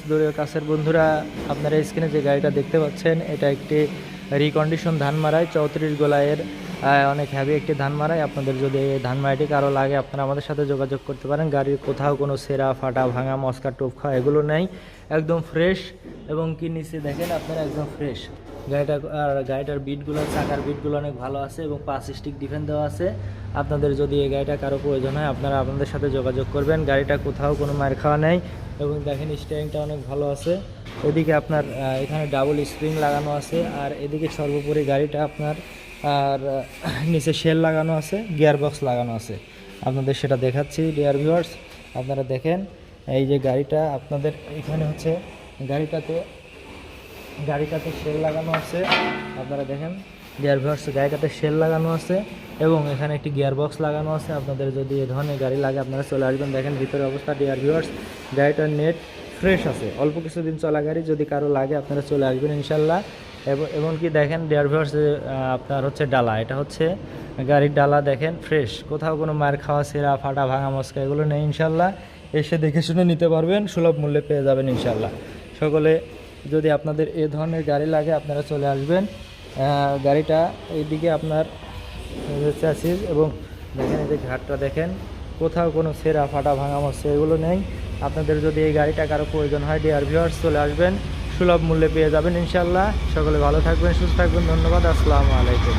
দূরের কাছের বন্ধুরা, আপনারা স্ক্রিনে যে গাড়িটা দেখতে পাচ্ছেন এটা একটি রিকন্ডিশন ধান মারাই 34 গোলায়ের অনেক হ্যাভি একটি ধান মারাই। আপনাদের যদি এই ধান মারাইটি কারো লাগে আপনারা আমাদের সাথে যোগাযোগ করতে পারেন। গাড়ির কোথাও কোনো সেরা ফাটা ভাঙা মস্কা টোপ খাওয়া এগুলো নেই, একদম ফ্রেশ। এবং কি নিচে দেখেন আপনারা একদম ফ্রেশ গাড়িটার বিটগুলো, চাকার বিটগুলো অনেক ভালো আছে এবং 5 স্টিক ডিফেন্স দেওয়া আছে। আপনাদের যদি এই গাড়িটা কারো প্রয়োজন হয় আপনারা আপনাদের সাথে যোগাযোগ করবেন। গাড়িটা কোথাও কোনো মার খাওয়া নেই এবং দেখেন স্টিয়ারিংটা অনেক ভালো আছে। এদিকে আপনার এখানে ডাবল স্প্রিং লাগানো আছে, আর এদিকে সর্বোপরি গাড়িটা আপনার আর নিচে শেল লাগানো আছে, গিয়ার বক্স লাগানো আছে। আপনাদের সেটা দেখাচ্ছি ডিয়ার ভিউয়ার্স। আপনারা দেখেন এই যে গাড়িটা আপনাদের এখানে হচ্ছে গাড়িটাতে শেল লাগানো আছে। আপনারা দেখেন ডিয়ার ভিউয়ার্স, গাড়িটাতে শেল লাগানো আছে এবং এখানে একটি গিয়ার বক্স লাগানো আছে। আপনাদের যদি এই ধরনের গাড়ি লাগে আপনারা চলে আসবেন। দেখেন ভিতরে অবস্থা ডিয়ার ভিউয়ার্স, গাড়িটার নেট ফ্রেশ আছে, অল্প কিছুদিন চলা গাড়ি। যদি কারো লাগে আপনারা চলে আসবেন ইনশাল্লাহ। এমনকি দেখেন ডিয়ার ভিউয়ার্স, আপনার হচ্ছে ডালা, এটা হচ্ছে গাড়ির ডালা, দেখেন ফ্রেশ, কোথাও কোনো মার খাওয়া সেরা ফাটা ভাঙা মস্কা এগুলো নেই ইনশাল্লাহ। এসে দেখে শুনে নিতে পারবেন, সুলভ মূল্যে পেয়ে যাবেন ইনশাল্লাহ। সকলে যদি আপনাদের এ ধরনের গাড়ি লাগে আপনারা চলে আসবেন। গাড়িটা এইদিকে আপনার চ্যাসিস এবং দেখেন এই যে ঘাটটা দেখেন, কোথাও কোনো সেরা ফাটা ভাঙা মস্কা এগুলো নেই। আপনাদের যদি এই গাড়িটা কারো প্রয়োজন হয় ডিয়ার ভিউয়ার্স চলে আসবেন, সুলভ মূল্যে পেয়ে যাবেন ইনশাল্লাহ। সকলে ভালো থাকবেন, সুস্থ থাকবেন, ধন্যবাদ, আসসালামু আলাইকুম।